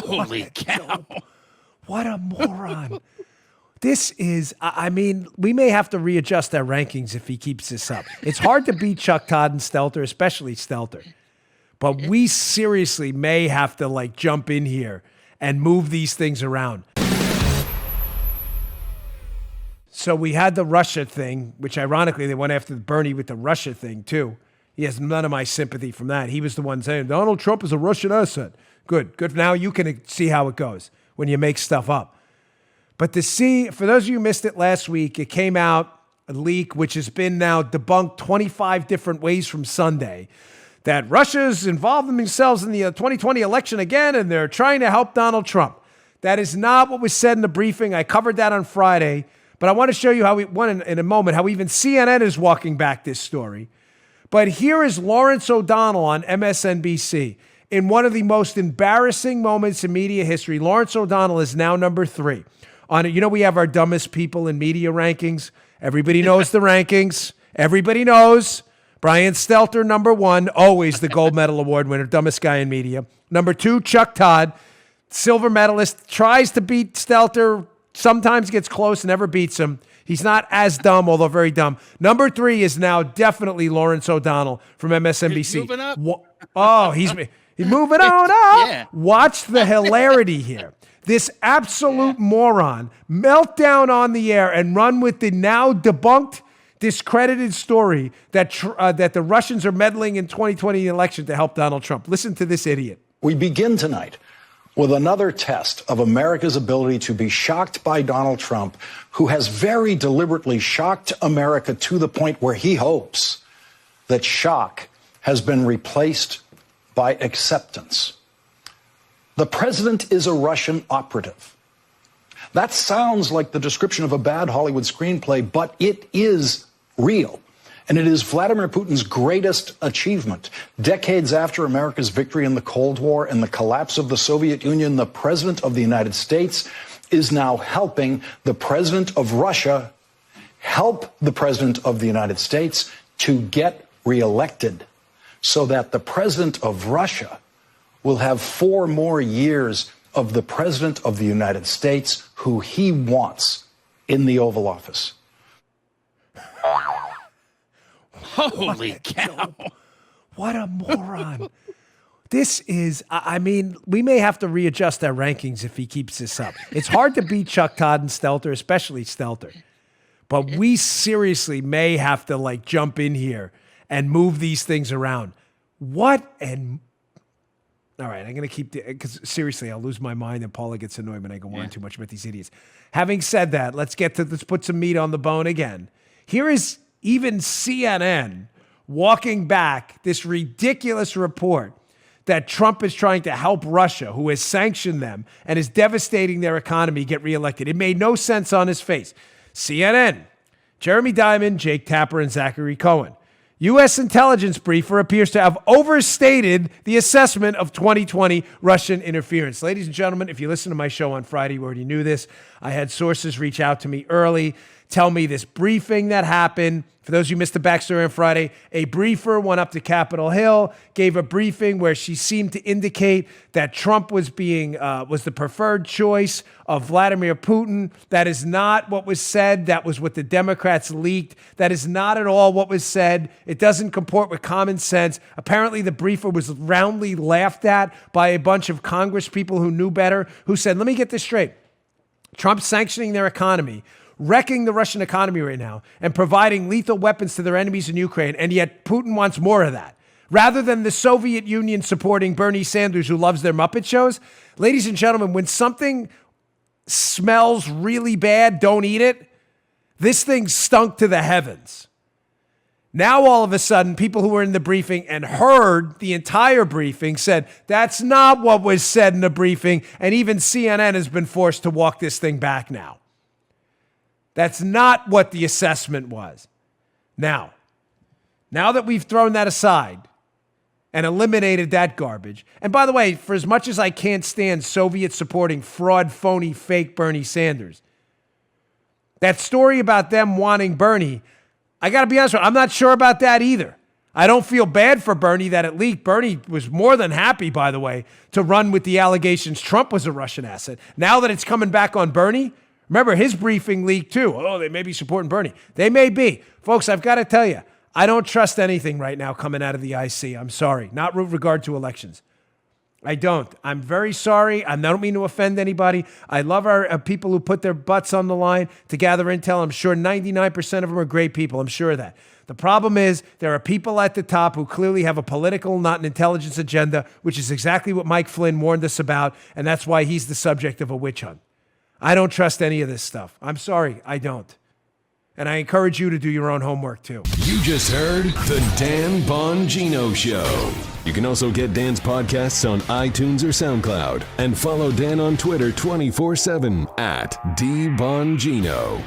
Holy cow. What a moron. This is, I mean, we may have to readjust our rankings if he keeps this up. It's hard to beat Chuck Todd and Stelter, especially Stelter. But we seriously may have to like jump in here and move these things around. So we had the Russia thing, which ironically they went after Bernie with the Russia thing too. He has none of my sympathy from that. He was the one saying, Donald Trump is a Russian asset. Good. Now you can see how it goes when you make stuff up. But to see, for those of you who missed it last week, it came out, a leak, which has been now debunked 25 different ways from Sunday, that Russia's involved themselves in the 2020 election again, and they're trying to help Donald Trump. That is not what was said in the briefing. I covered that on Friday, but I want to show you how in a moment, how even CNN is walking back this story. But here is Lawrence O'Donnell on MSNBC. In one of the most embarrassing moments in media history, Lawrence O'Donnell is now number 3. We have our dumbest people in media rankings. Everybody knows the rankings. Everybody knows. Brian Stelter, number 1, always the gold medal award winner, dumbest guy in media. Number 2, Chuck Todd, silver medalist, tries to beat Stelter, sometimes gets close, never beats him. He's not as dumb, although very dumb. Number 3 is now definitely Lawrence O'Donnell from MSNBC. He's moving up. He's moving on up. Yeah. Watch the hilarity here. This absolute moron melt down on the air and run with the now debunked, discredited story that the Russians are meddling in 2020 election to help Donald Trump. Listen to this idiot. We begin tonight with another test of America's ability to be shocked by Donald Trump, who has very deliberately shocked America to the point where he hopes that shock has been replaced by acceptance. The president is a Russian operative. That sounds like the description of a bad Hollywood screenplay, but it is real. And it is Vladimir Putin's greatest achievement. Decades after America's victory in the Cold War and the collapse of the Soviet Union, the president of the United States is now helping the president of Russia help the president of the United States to get reelected, so that the president of Russia will have 4 more years of the president of the United States who he wants in the Oval Office. Holy cow. What a moron. This is, I mean, we may have to readjust our rankings if he keeps this up. It's hard to beat Chuck Todd and Stelter, especially Stelter. But we seriously may have to like jump in here and move these things around. All right, I'm going to keep, because seriously, I'll lose my mind and Paula gets annoyed when I go on too much about these idiots. Having said that, let's put some meat on the bone again. Here is even CNN walking back this ridiculous report that Trump is trying to help Russia, who has sanctioned them and is devastating their economy, get reelected. It made no sense on his face. CNN, Jeremy Diamond, Jake Tapper, and Zachary Cohen. U.S. intelligence briefer appears to have overstated the assessment of 2020 Russian interference. Ladies and gentlemen, if you listened to my show on Friday, you already knew this. I had sources reach out to me early, tell me this briefing that happened. For those of you who missed the backstory on Friday, a briefer went up to Capitol Hill, gave a briefing where she seemed to indicate that Trump was the preferred choice of Vladimir Putin. That is not what was said. That was what the Democrats leaked. That is not at all what was said. It doesn't comport with common sense. Apparently, the briefer was roundly laughed at by a bunch of Congress people who knew better, who said, let me get this straight. Trump's sanctioning their economy, wrecking the Russian economy right now, and providing lethal weapons to their enemies in Ukraine, and yet Putin wants more of that. Rather than the Soviet Union supporting Bernie Sanders, who loves their Muppet shows. Ladies and gentlemen, when something smells really bad, don't eat it. This thing stunk to the heavens. Now, all of a sudden, people who were in the briefing and heard the entire briefing said, that's not what was said in the briefing, and even CNN has been forced to walk this thing back now. That's not what the assessment was. Now that we've thrown that aside and eliminated that garbage, and by the way, for as much as I can't stand Soviet supporting fraud, phony, fake Bernie Sanders, that story about them wanting Bernie, I got to be honest with you, I'm not sure about that either. I don't feel bad for Bernie that it leaked. Bernie was more than happy, by the way, to run with the allegations Trump was a Russian asset. Now that it's coming back on Bernie, remember his briefing leaked too. Oh, they may be supporting Bernie. They may be. Folks, I've got to tell you, I don't trust anything right now coming out of the IC. I'm sorry. Not with regard to elections. I don't. I'm very sorry. I don't mean to offend anybody. I love our people who put their butts on the line to gather intel. I'm sure 99% of them are great people. I'm sure of that. The problem is there are people at the top who clearly have a political, not an intelligence agenda, which is exactly what Mike Flynn warned us about, and that's why he's the subject of a witch hunt. I don't trust any of this stuff. I'm sorry, I don't. And I encourage you to do your own homework too. You just heard The Dan Bongino Show. You can also get Dan's podcasts on iTunes or SoundCloud. And follow Dan on Twitter 24/7 @DBongino.